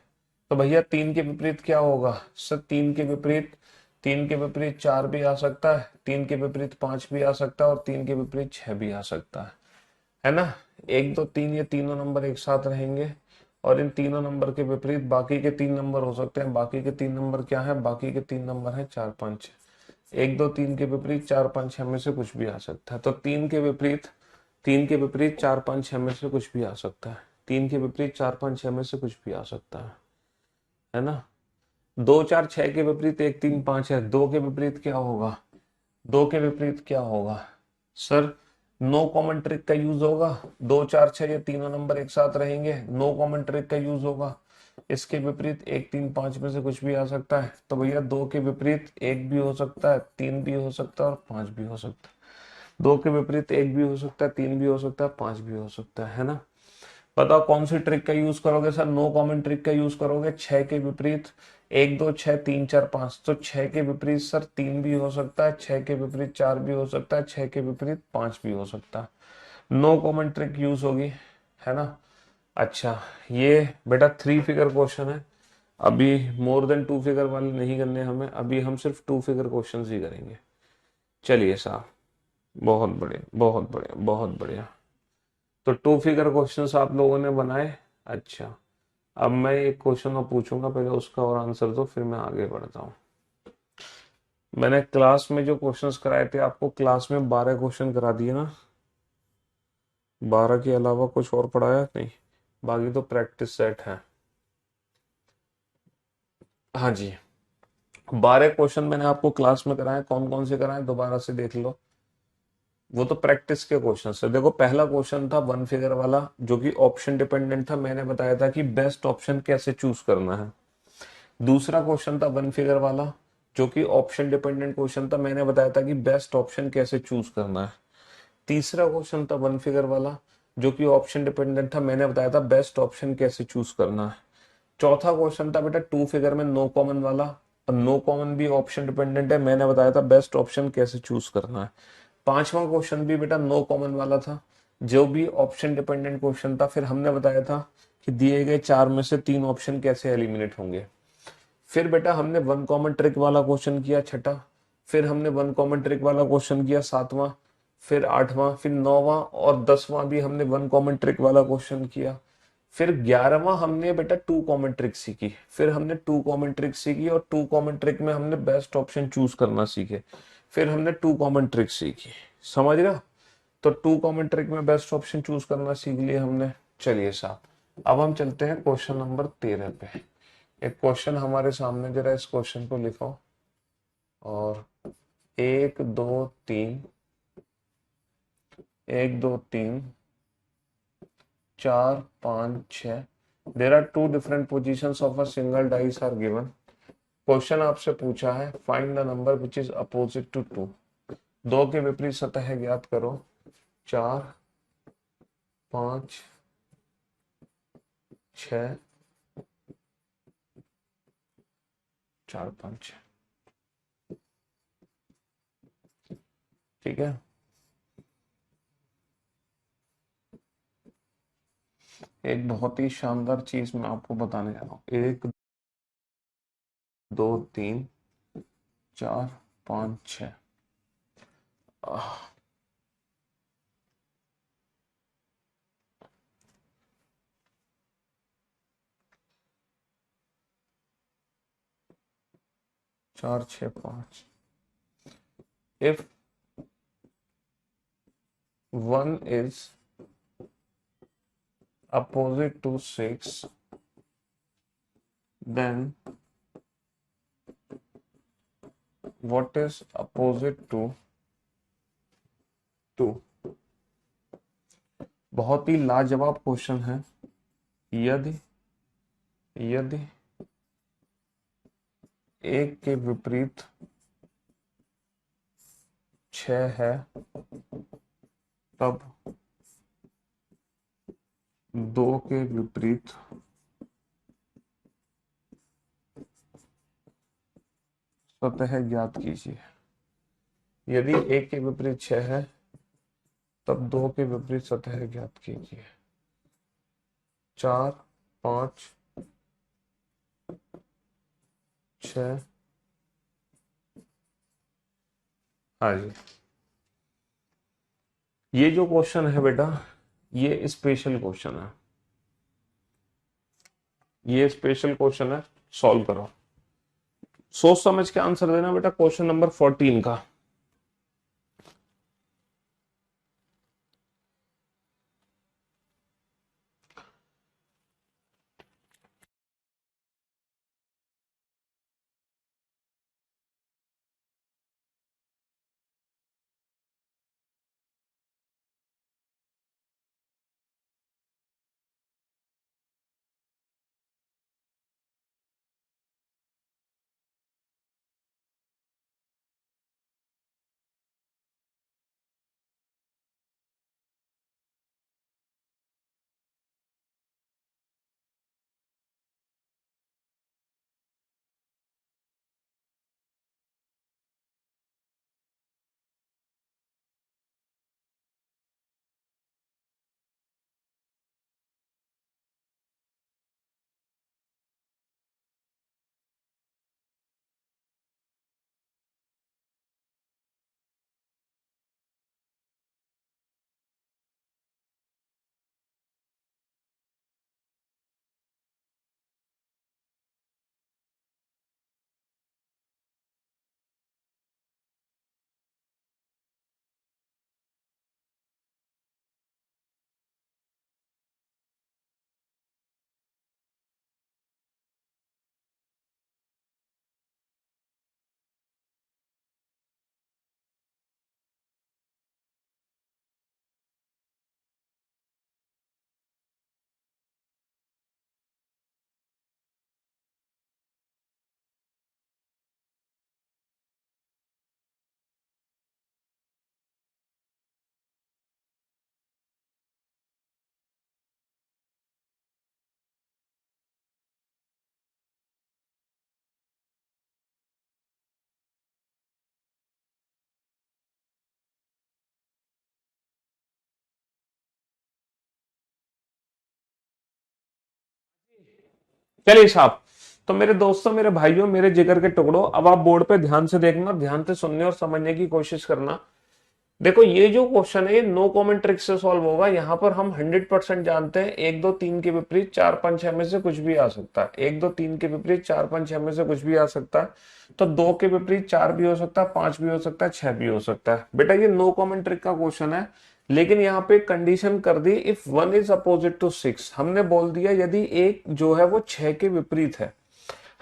तो भैया 3 के विपरीत क्या होगा सर, 3 के विपरीत 4 भी आ सकता है, 3 के विपरीत 5 भी आ सकता है, और 3 के विपरीत 6 भी आ सकता है ना। 1 2 3 ये तीनों नंबर एक साथ रहेंगे, और इन तीनों नंबर के विपरीत बाकी के 3 नंबर हो सकते हैं। बाकी के 3 नंबर क्या है, बाकी के 3 नंबर है 4 5 6। 1 2 3 के विपरीत 4 5 6 में से कुछ भी आ सकता है, तो 3 के विपरीत 4 5 6 में से कुछ भी आ सकता है, 3 के विपरीत 4 5 6 में से कुछ भी आ सकता है ना। 2 4 6 के विपरीत 1 3 5 है, 2 के विपरीत क्या होगा, 2 के विपरीत क्या होगा सर, नो कॉमन ट्रिक का यूज होगा। 2 4 6 ये तीनों नंबर एक साथ रहेंगे, नो कॉमन ट्रिक का यूज होगा। इसके विपरीत 1 3 5 में से कुछ भी आ सकता है, तो भैया 2 के विपरीत 1 भी हो सकता है, 3 भी हो सकता है, और 5 भी हो सकता है। 2 के विपरीत 1 भी हो सकता है, 3 भी हो सकता है, 5 भी हो सकता है ना। बताओ कौन सी ट्रिक का यूज करोगे सर, नो कॉमन ट्रिक का यूज करोगे। 6 के विपरीत 1 2 6 3 4 5, तो 6 के विपरीत सर 3 भी हो सकता है, 6 के विपरीत 4 भी हो सकता है, 6 के विपरीत 5 भी हो सकता है। नो कॉमन ट्रिक यूज होगी, है ना। अच्छा, ये बेटा 3 फिगर क्वेश्चन है, अभी मोर देन 2 फिगर वाले नहीं करने हमें, अभी हम सिर्फ 2 फिगर क्वेश्चन ही करेंगे। चलिए साहब, बहुत बढ़िया बहुत बढ़िया बहुत बढ़िया। तो 2 फिगर क्वेश्चंस आप लोगों ने बनाए। अच्छा, अब मैं एक क्वेश्चन और पूछूंगा, पहले उसका और आंसर दो, फिर मैं आगे बढ़ता हूँ। मैंने क्लास में जो क्वेश्चंस कराए थे आपको, क्लास में 12 क्वेश्चन करा दिए ना, 12 के अलावा कुछ और पढ़ाया नहीं, बाकी तो प्रैक्टिस सेट है। हाँ जी, 12 क्वेश्चन मैंने आपको क्लास में कराए, कौन कौन से कराए दोबारा से देख लो, वो तो प्रैक्टिस के क्वेश्चन है। देखो, पहला क्वेश्चन था 1 फिगर वाला, जो कि ऑप्शन डिपेंडेंट था, मैंने बताया था कि बेस्ट ऑप्शन कैसे चूज करना है। दूसरा क्वेश्चन था 1 फिगर वाला, जो कि ऑप्शन डिपेंडेंट क्वेश्चन था, मैंने बताया था कि बेस्ट ऑप्शन कैसे चूज करना है। तीसरा क्वेश्चन था 1 फिगर वाला, जो कि ऑप्शन डिपेंडेंट था, मैंने बताया था बेस्ट ऑप्शन कैसे चूज करना है। चौथा क्वेश्चन था बेटा 2 फिगर में नो कॉमन वाला, और नो कॉमन भी ऑप्शन डिपेंडेंट है, मैंने बताया था बेस्ट ऑप्शन कैसे चूज करना है। पांचवा क्वेश्चन भी बेटा नो कॉमन वाला था, जो भी ऑप्शन डिपेंडेंट क्वेश्चन था, फिर हमने बताया था कि दिए गए 4 में से 3 ऑप्शन कैसे एलिमिनेट होंगे। फिर बेटा हमने 1 कॉमन ट्रिक वाला क्वेश्चन किया छठा, फिर हमने 1 कॉमन ट्रिक वाला क्वेश्चन किया सातवां, फिर आठवां, फिर नौवां और 10वां भी हमने 1 कॉमन ट्रिक वाला क्वेश्चन किया। फिर 11वां हमने बेटा 2 कॉमन ट्रिक सीखी, फिर हमने 2 कॉमन ट्रिक सीखी, और 2 कॉमन ट्रिक में हमने बेस्ट ऑप्शन चूज करना सीखे। फिर हमने 2 कॉमन ट्रिक सीखी, समझ रहा। तो 2 कॉमन ट्रिक में बेस्ट ऑप्शन चूज करना सीख लिया हमने। चलिए साहब, अब हम चलते हैं क्वेश्चन नंबर 13 पे। एक क्वेश्चन हमारे सामने, जरा इस क्वेश्चन को लिखो। और 1 2 3, 1 2 3 4 5 6, there are 2 different position of a single dice are given. Question आपसे पूछा है find the number which is opposite to 2। 2 के विपरीत सतह ज्ञात करो। 4 5 6, 4 5 6। ठीक है, एक बहुत ही शानदार चीज मैं आपको बताने जा रहा हूँ। 1 2 3 4 5 6। 4 6 5। If 1 is opposite to 6, then what is opposite to 2? बहुत ही लाजवाब क्वेश्चन है। यदि यदि 1 के विपरीत 6 है, तब 2 के विपरीत सतह ज्ञात कीजिए। यदि 1 के विपरीत 6 है, तब 2 के विपरीत सतह ज्ञात कीजिए। 4 5 6। हाँ जी, ये जो क्वेश्चन है बेटा, ये स्पेशल क्वेश्चन है। ये स्पेशल क्वेश्चन है, सॉल्व करो। सोच समझ के आंसर देना बेटा। क्वेश्चन नंबर 14 का। चलिए साहब, तो मेरे दोस्तों, मेरे भाइयों, मेरे जिगर के टुकड़ों, अब आप बोर्ड पे ध्यान से देखना, ध्यान से सुनने और समझने की कोशिश करना। देखो, ये जो क्वेश्चन है ये नो कॉमेंट ट्रिक से सॉल्व होगा। यहाँ पर हम 100% जानते हैं 1 2 3 के विपरीत 4 5 6 में से कुछ भी आ सकता है। 1 2 3 के विपरीत 4 5 6 में से कुछ भी आ सकता है। तो 2 के विपरीत 4 भी हो सकता है, 5 भी हो सकता है, 6 भी हो सकता है। बेटा ये नो कॉमेंट ट्रिक का क्वेश्चन है। लेकिन यहाँ पे कंडीशन कर दी, इफ 1 इज अपोजिट टू 6, हमने बोल दिया यदि एक जो है वो 6 के विपरीत है।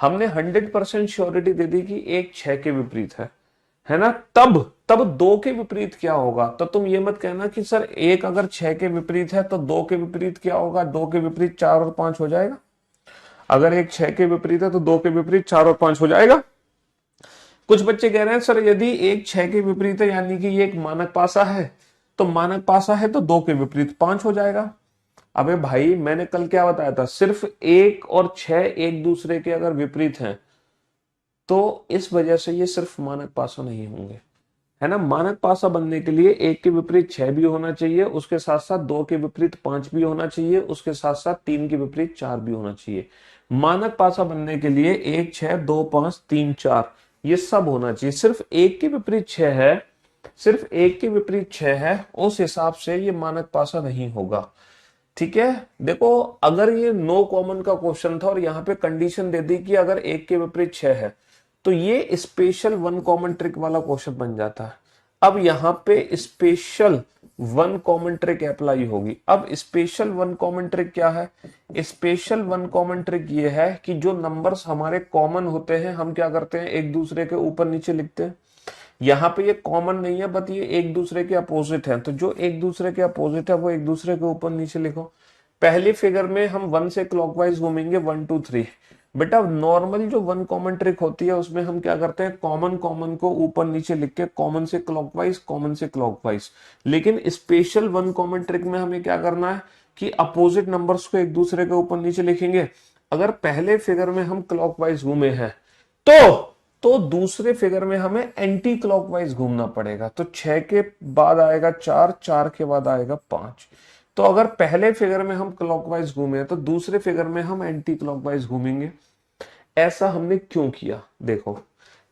हमने 100% श्योरिटी दे दी कि एक 6 के विपरीत है ना। तब तब 2 के विपरीत क्या होगा, तो तुम ये मत कहना कि सर एक अगर 6 के विपरीत है तो 2 के विपरीत क्या होगा, 2 के विपरीत 4 और 5 हो जाएगा। अगर एक 6 के विपरीत है तो 2 के विपरीत 4 और 5 हो जाएगा। कुछ बच्चे कह रहे हैं सर यदि एक 6 के विपरीत है यानी कि ये एक मानक पासा है, तो मानक पासा है तो 2 के विपरीत 5 हो जाएगा। अबे भाई मैंने कल क्या बताया था, सिर्फ 1 और 6 एक दूसरे के अगर विपरीत हैं तो इस वजह से ये सिर्फ मानक पासा नहीं होंगे, है ना। मानक पासा बनने के लिए 1 के विपरीत 6 भी होना चाहिए, उसके साथ साथ 2 के विपरीत 5 भी होना चाहिए, उसके साथ साथ 3 के विपरीत 4 भी होना चाहिए। मानक पासा बनने के लिए 1 6 2 5 3 4 ये सब होना चाहिए। सिर्फ 1 के विपरीत 6 है, सिर्फ 1 के विपरीत 6 है, उस हिसाब से ये मानक पासा नहीं होगा। ठीक है, देखो अगर ये नो कॉमन का क्वेश्चन था और यहाँ पे कंडीशन दे दी कि अगर 1 के विपरीत 6 है, तो ये स्पेशल 1 कॉमन ट्रिक वाला क्वेश्चन बन जाता है। अब यहाँ पे स्पेशल 1 कॉमन ट्रिक अप्लाई होगी। अब स्पेशल 1 कॉमन ट्रिक क्या है, स्पेशल 1 कॉमन ट्रिक ये है कि जो नंबर्स हमारे कॉमन होते हैं हम क्या करते हैं, एक दूसरे के ऊपर नीचे लिखते हैं। यहाँ पे ये कॉमन नहीं है, बट ये एक दूसरे के अपोजिट है, तो जो एक दूसरे के अपोजिट है वो एक दूसरे के ऊपर नीचे लिखो। पहली फिगर में हम 1 से क्लॉकवाइज घूमेंगे 1 2 3। बेटा नॉर्मल जो 1 कॉमन ट्रिक होती है उसमें हम क्या करते हैं, कॉमन कॉमन को ऊपर नीचे लिख के कॉमन से क्लॉकवाइज, कॉमन से क्लॉकवाइज। लेकिन स्पेशल 1 कॉमन ट्रिक में हमें क्या करना है कि अपोजिट नंबर्स को एक दूसरे के ऊपर नीचे लिखेंगे। अगर पहले फिगर में हम क्लॉकवाइज घूमे हैं तो दूसरे फिगर में हमें एंटी क्लॉकवाइज घूमना पड़ेगा। तो 6 के बाद आएगा 4, 4 के बाद आएगा 5। तो अगर पहले फिगर में हम क्लॉकवाइज घूमे तो दूसरे फिगर में हम एंटी क्लॉकवाइज घूमेंगे। ऐसा हमने क्यों किया, देखो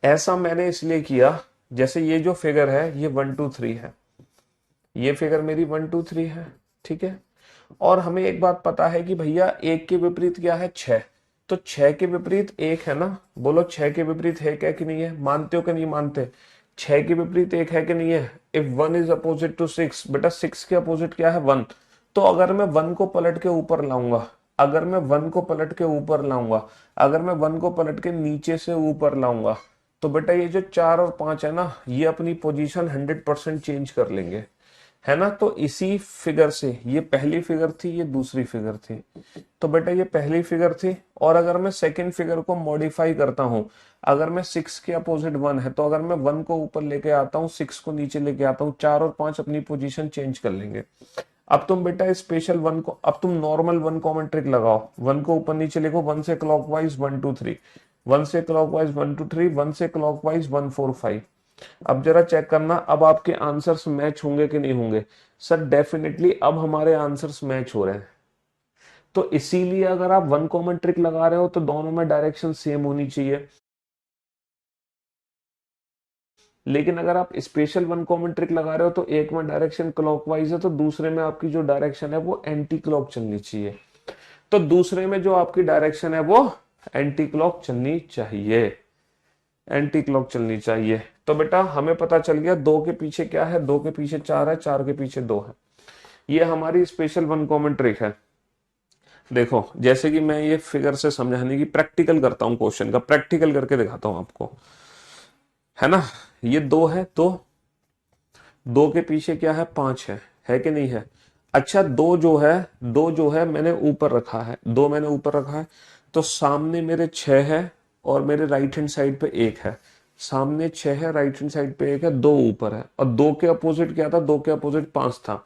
ऐसा मैंने इसलिए किया, जैसे ये जो फिगर है ये 1 2 3 है, ये फिगर मेरी 1 2 3 है, ठीक है। और हमें एक बात पता है कि भैया एक के विपरीत क्या है, 6। तो 6 के विपरीत 1 है ना, बोलो 6 के विपरीत है क्या कि नहीं है, मानते हो कि नहीं मानते। 6 के विपरीत 1 है कि नहीं है। इफ 1 इज अपोजिट टू 6, बेटा 6 के अपोजिट क्या है, 1। तो अगर मैं 1 को पलट के ऊपर लाऊंगा, अगर मैं 1 को पलट के ऊपर लाऊंगा, अगर मैं 1 को पलट के नीचे से ऊपर लाऊंगा, तो बेटा ये जो 4 और 5 है ना, ये अपनी पोजीशन 100% चेंज कर लेंगे, है ना। तो इसी फिगर से, ये पहली फिगर थी, ये दूसरी फिगर थी, तो बेटा ये पहली फिगर थी। और अगर मैं सेकंड फिगर को मॉडिफाई करता हूं, अगर मैं 6 के अपोजिट 1 है, तो अगर मैं 1 को ऊपर लेके आता हूँ, 6 को नीचे लेके आता हूँ, 4 और 5 अपनी पोजीशन चेंज कर लेंगे। अब तुम बेटा स्पेशल 1 को, अब तुम नॉर्मल 1 कॉमन ट्रिक लगाओ, 1 को ऊपर नीचे लिखो, 1 से क्लॉकवाइज 1 2 3, 1 से क्लॉकवाइज 1 2 3, 1 से क्लॉकवाइज 1 4 5। अब जरा चेक करना, अब आपके आंसर्स मैच होंगे कि नहीं होंगे। सर डेफिनेटली अब हमारे आंसर्स मैच हो रहे हैं। तो इसीलिए अगर आप 1 कॉमन ट्रिक लगा रहे हो तो दोनों में डायरेक्शन सेम होनी चाहिए। लेकिन अगर आप स्पेशल 1 कॉमन ट्रिक लगा रहे हो तो एक में डायरेक्शन क्लॉकवाइज है, तो दूसरे में आपकी जो डायरेक्शन है वो एंटी क्लॉक चलनी चाहिए। तो दूसरे में जो आपकी डायरेक्शन है वो एंटी क्लॉक चलनी चाहिए, एंटी क्लॉक चलनी चाहिए। तो बेटा हमें पता चल गया 2 के पीछे क्या है, 2 के पीछे 4 है, 4 के पीछे 2 है। ये हमारी स्पेशल 1 कॉमन ट्रिक है। देखो जैसे कि मैं ये फिगर से समझाने की प्रैक्टिकल करता हूं, क्वेश्चन का प्रैक्टिकल करके दिखाता हूं आपको, है ना। ये 2 है तो 2 के पीछे क्या है, 5 है कि नहीं है। अच्छा 2 जो है मैंने ऊपर रखा है, 2 मैंने ऊपर रखा है, तो सामने मेरे 6 है और मेरे राइट हैंड साइड पे 1 है। सामने 6 है, राइट हैंड साइड पे 1 है, 2 ऊपर है, और 2 के अपोजिट क्या था, 2 के अपोजिट 5 था।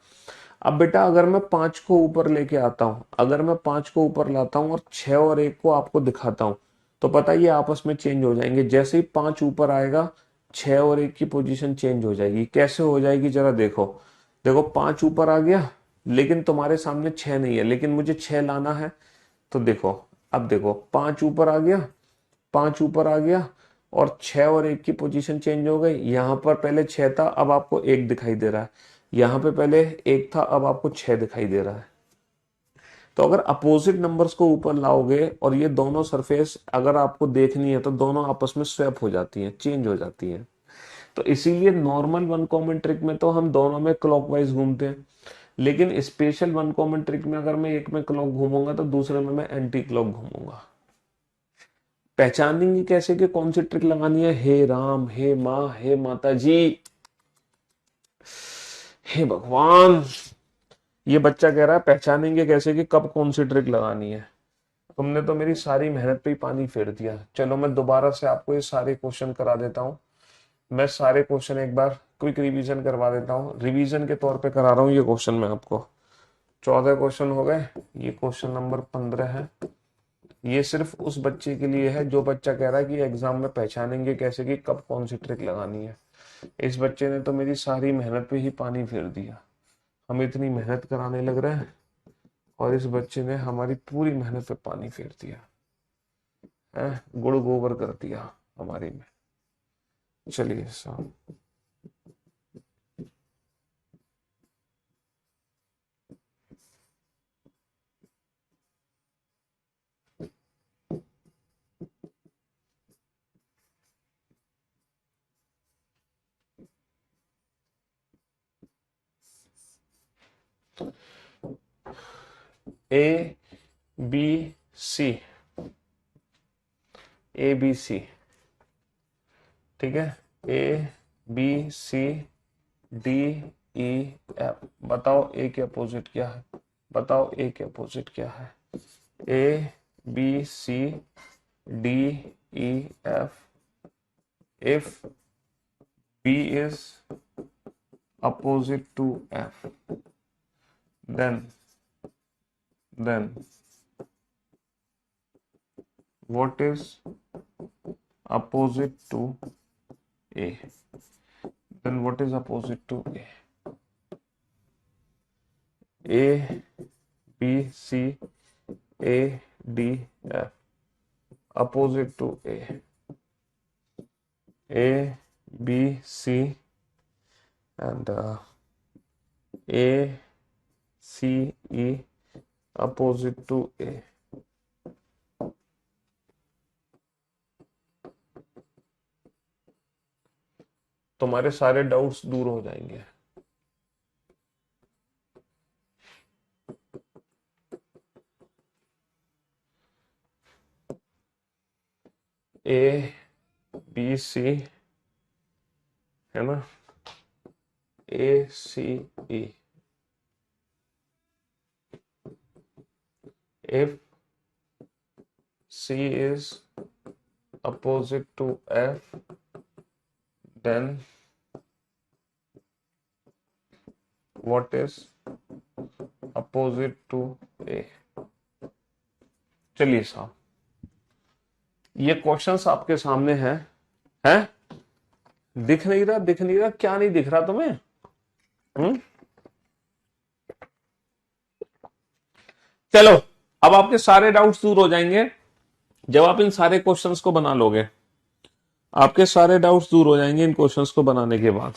अब बेटा अगर मैं 5 को ऊपर लेके आता हूं, अगर मैं 5 को ऊपर लाता हूं और 6 और 1 को आपको दिखाता हूं, तो पता ये आपस में चेंज हो जाएंगे। जैसे ही 5 ऊपर आएगा 6 और 1 की पोजीशन चेंज हो जाएगी। कैसे हो जाएगी जरा देखो, देखो 5 ऊपर आ गया लेकिन तुम्हारे सामने 6 नहीं है, लेकिन मुझे 6 लाना है। तो देखो, अब देखो 5 ऊपर आ गया, 5 ऊपर आ गया और 6 और 1 की पोजीशन चेंज हो गई। यहां पर पहले 6 था, अब आपको 1 दिखाई दे रहा है। यहां पे पहले 1 था, अब आपको 6 दिखाई दे रहा है। तो अगर अपोजिट नंबर्स को ऊपर लाओगे और ये दोनों सरफेस अगर आपको देखनी है तो दोनों आपस में स्वैप हो जाती हैं, चेंज हो जाती हैं। तो इसीलिए नॉर्मल वन कॉमन ट्रिक में तो हम दोनों में क्लॉकवाइज घूमते हैं, लेकिन स्पेशल वन कॉमन ट्रिक में अगर मैं एक में क्लॉक घूमूंगा तो दूसरे में मैं एंटी क्लॉक घूमूंगा। पहचानेंगे कैसे कि कौन सी ट्रिक लगानी है? हे राम, हे माँ, हे माता जी, हे भगवान। ये बच्चा कह रहा है पहचानेंगे कैसे कि कब कौन सी ट्रिक लगानी है। तुमने तो मेरी सारी मेहनत पे ही पानी फेर दिया। चलो मैं दोबारा से आपको ये सारे क्वेश्चन करा देता हूँ। मैं सारे क्वेश्चन एक बार क्विक रिवीजन करवा देता हूँ, रिवीजन के तौर पे करा रहा हूँ ये क्वेश्चन मैं आपको। 14 क्वेश्चन हो गए, ये क्वेश्चन नंबर 15 है। ये सिर्फ उस बच्चे के लिए है जो बच्चा कह रहा है कि एग्जाम में पहचानेंगे कैसे कि कब कौन सी ट्रिक लगानी है। इस बच्चे ने तो मेरी सारी मेहनत पे ही पानी फेर दिया। हम इतनी मेहनत कराने लग रहे हैं और इस बच्चे ने हमारी पूरी मेहनत पे पानी फेर दिया है, गुड़ गोबर कर दिया हमारी में। चलिए साहब, ए बी सी, ए बी सी, ठीक है, A B C D E F. बताओ ए के अपोजिट क्या है? बताओ ए के अपोजिट क्या है? A B C D E F. If B is opposite to F, then what is opposite to A? Then what is opposite to A? A, B, C, A, D, F. Opposite to A. A, B, C, and A, C, E. Opposite to A. तुम्हारे सारे doubts दूर हो जाएंगे। ए B सी है ना, ए C E. If C is opposite to F, then what is opposite to A? चलिए साहब, ये क्वेश्चंस आपके सामने है? दिख नहीं रहा? दिख नहीं रहा? क्या नहीं दिख रहा तुम्हें? चलो, अब आपके सारे डाउट्स दूर हो जाएंगे जब आप इन सारे क्वेश्चंस को बना लोगे। आपके सारे डाउट्स दूर हो जाएंगे इन क्वेश्चंस को बनाने के बाद।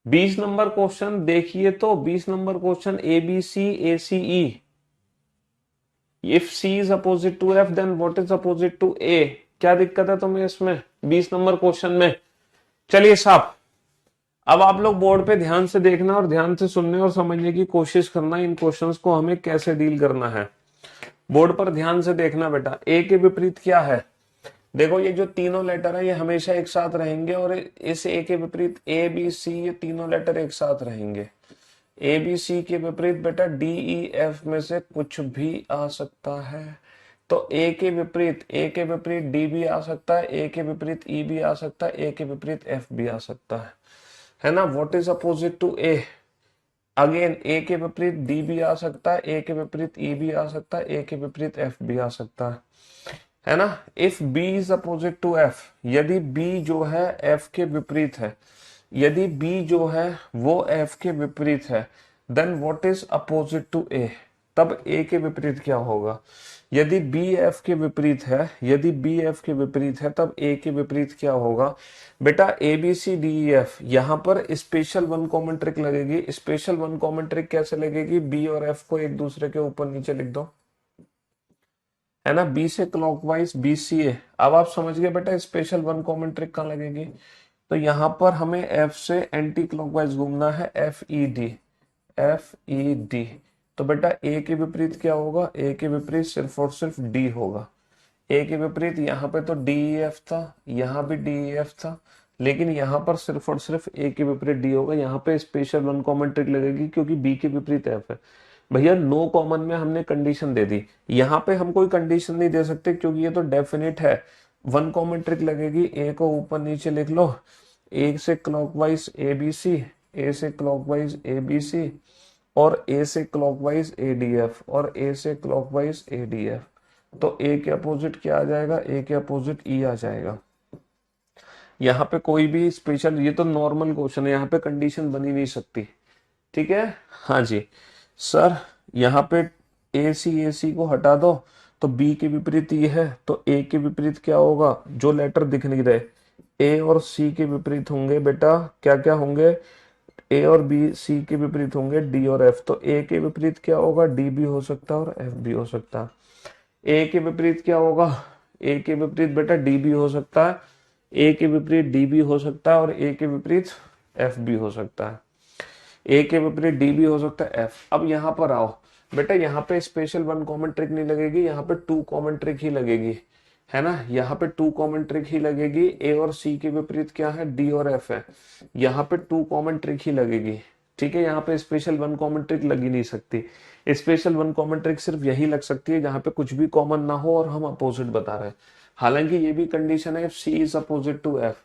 20 नंबर क्वेश्चन देखिए, तो 20 number question A B C A C E, if C is opposite to F then what is opposite to A. क्या दिक्कत है तुम्हें इसमें 20 नंबर क्वेश्चन में? चलिए साहब, अब आप लोग बोर्ड पे ध्यान से देखना और ध्यान से सुनने और समझने की कोशिश करना, इन क्वेश्चंस को हमें कैसे डील करना है। बोर्ड पर ध्यान से देखना बेटा। ए के विपरीत क्या है? देखो ये जो तीनों लेटर है ये हमेशा एक साथ रहेंगे, और इस ए के विपरीत ए बी सी, ये तीनों लेटर एक साथ रहेंगे। ए बी सी के विपरीत बेटा डी ई एफ में से कुछ भी आ सकता है। तो ए के विपरीत डी भी आ सकता है, ए के विपरीत ई भी आ सकता है, ए के विपरीत एफ भी आ सकता है ना। What is opposite to A? Again A के विपरीत डी भी आ सकता है, ए के विपरीत ई भी आ सकता है, ए के विपरीत एफ भी आ सकता है ना। If B is opposite to F, यदि बी जो है एफ के विपरीत है, यदि बी जो है वो एफ के विपरीत है, then what is opposite to A? तब ए के विपरीत क्या होगा? यदि बी एफ के विपरीत है, यदि बी एफ के विपरीत है, तब ए के विपरीत क्या होगा? बेटा A B C D E F, यहां पर स्पेशल वन कॉमन ट्रिक लगेगी। स्पेशल वन कॉमन ट्रिक कैसे लगेगी? बी और एफ को एक दूसरे के ऊपर नीचे लिख दो, है ना। बी से क्लॉकवाइज बी सी ए। अब आप समझ गए बेटा स्पेशल वन कॉमन ट्रिक कहाँ लगेगी। तो यहां पर हमें एफ से एंटी क्लॉकवाइज घूमना है, F E D, F E D. तो बेटा ए के विपरीत क्या होगा? ए के विपरीत सिर्फ और सिर्फ डी होगा। ए के विपरीत यहाँ पे तो डी एफ था, यहाँ भी डी एफ था, लेकिन यहाँ पर सिर्फ और सिर्फ ए के विपरीत डी होगा। यहाँ पे स्पेशल वन कॉमन ट्रिक लगेगी क्योंकि बी के विपरीत एफ है। भैया नो कॉमन में हमने कंडीशन दे दी, यहाँ पे हम कोई कंडीशन नहीं दे सकते क्योंकि ये तो डेफिनेट है। वन कॉमन ट्रिक लगेगी, ए को ऊपर नीचे लिख लो, ए से क्लॉकवाइज ए बी सी, ए से क्लॉकवाइज ए बी सी, और ए से क्लॉकवाइज ए डी एफ, और ए से क्लॉकवाइज ए डी एफ। तो ए के अपोजिट क्या आ जाएगा? ए के अपोजिट ई आ जाएगा। यहाँ पे कोई भी स्पेशल, ये तो नॉर्मल क्वेश्चन है, यहाँ पे कंडीशन बनी नहीं सकती, ठीक है। हाँ जी सर, यहाँ पे ए सी को हटा दो, तो बी के विपरीत ये है, तो ए के विपरीत क्या होगा? जो लेटर दिख नहीं रहे, ए और सी के विपरीत होंगे बेटा, क्या क्या होंगे? ए और बी, सी के विपरीत होंगे डी और एफ। तो ए के विपरीत क्या होगा? डी भी हो सकता है और एफ भी हो सकता है। ए के विपरीत क्या होगा? ए के विपरीत बेटा डी भी हो सकता है, ए के विपरीत डी भी हो सकता है, और ए के विपरीत एफ भी हो सकता है। ए के विपरीत डी भी हो सकता है, एफ। अब यहां पर आओ बेटा, यहाँ पे स्पेशल वन कॉमन ट्रिक नहीं लगेगी, यहाँ पे टू कॉमन ट्रिक ही लगेगी, है ना। यहाँ पे टू कॉमन ट्रिक ही लगेगी। ए और सी के विपरीत क्या है? डी और एफ है। यहाँ पे टू कॉमन ट्रिक ही लगेगी, ठीक है। यहाँ पे स्पेशल वन कॉमन ट्रिक लगी नहीं सकती। स्पेशल वन कॉमन ट्रिक सिर्फ यही लग सकती है जहां पे कुछ भी कॉमन ना हो और हम अपोजिट बता रहे हैं। हालांकि ये भी कंडीशन है, सी इज अपोजिट टू एफ।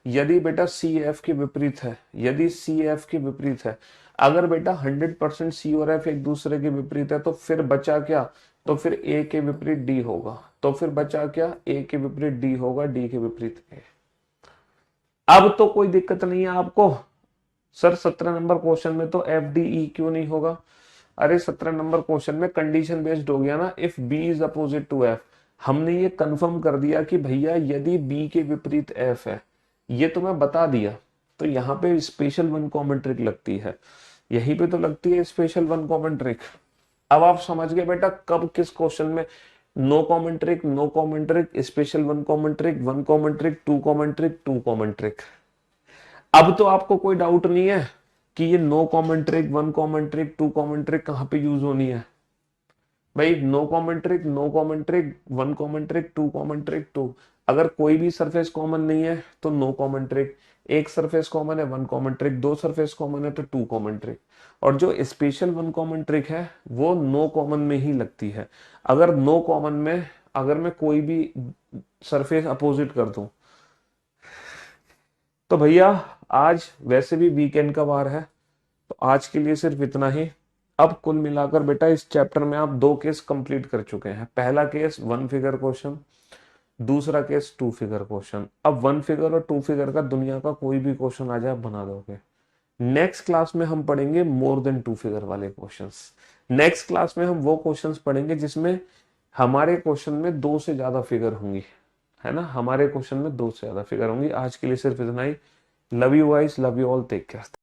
यदि बेटा सी एफ के विपरीत है, यदि सी एफ के विपरीत है, अगर बेटा 100% सी और एफ एक दूसरे के विपरीत है, तो फिर बचा क्या? तो फिर ए के विपरीत डी होगा। तो फिर बचा क्या? ए के विपरीत डी होगा, डी के विपरीत ए। अब तो कोई दिक्कत नहीं है आपको। सर 17 नंबर क्वेश्चन में तो एफ डी ई क्यों नहीं होगा? अरे 17 नंबर क्वेश्चन में कंडीशन बेस्ड हो गया ना, if B is opposite to F. हमने ये कंफर्म कर दिया कि भैया यदि बी के विपरीत एफ है, ये तो मैं बता दिया। तो यहाँ पे स्पेशल वन कॉमन ट्रिक लगती है, यहीं पे तो लगती है स्पेशल वन कॉमन ट्रिक। अब आप समझ गए बेटा कब किस क्वेश्चन में no common trick, no common trick, special one common trick, one common trick, two common trick, two common trick. अब तो आपको कोई डाउट नहीं है कि ये no common trick, one common trick, two common trick कहां पे यूज होनी है। भाई no common trick, no common trick, one common trick, two common trick, two. अगर कोई भी सरफेस कॉमन नहीं है तो नो कॉमन ट्रिक, एक सरफेस कॉमन है वन कॉमन ट्रिक, दो सरफेस कॉमन है तो टू कॉमन ट्रिक। और जो स्पेशल वन कॉमन ट्रिक है वो नो कॉमन में ही लगती है। अगर नो कॉमन में अगर मैं कोई भी सरफेस अपोजिट कर दूं, तो भैया आज वैसे भी वीकेंड का वार है, तो आज के लिए सिर्फ इतना ही। अब कुल मिलाकर बेटा इस चैप्टर में आप दो केस कंप्लीट कर चुके हैं। पहला केस वन फिगर क्वेश्चन, दूसरा केस टू फिगर क्वेश्चन। अब वन फिगर और टू फिगर का दुनिया का कोई भी क्वेश्चन आ जाए आप बना दोगे। नेक्स्ट क्लास में हम पढ़ेंगे मोर देन टू फिगर वाले क्वेश्चंस। नेक्स्ट क्लास में हम वो क्वेश्चंस पढ़ेंगे जिसमें हमारे क्वेश्चन में दो से ज्यादा फिगर होंगी, है ना। हमारे क्वेश्चन में दो से ज्यादा फिगर होंगी। आज के लिए सिर्फ इतना ही। Love you guys, love you all, take care.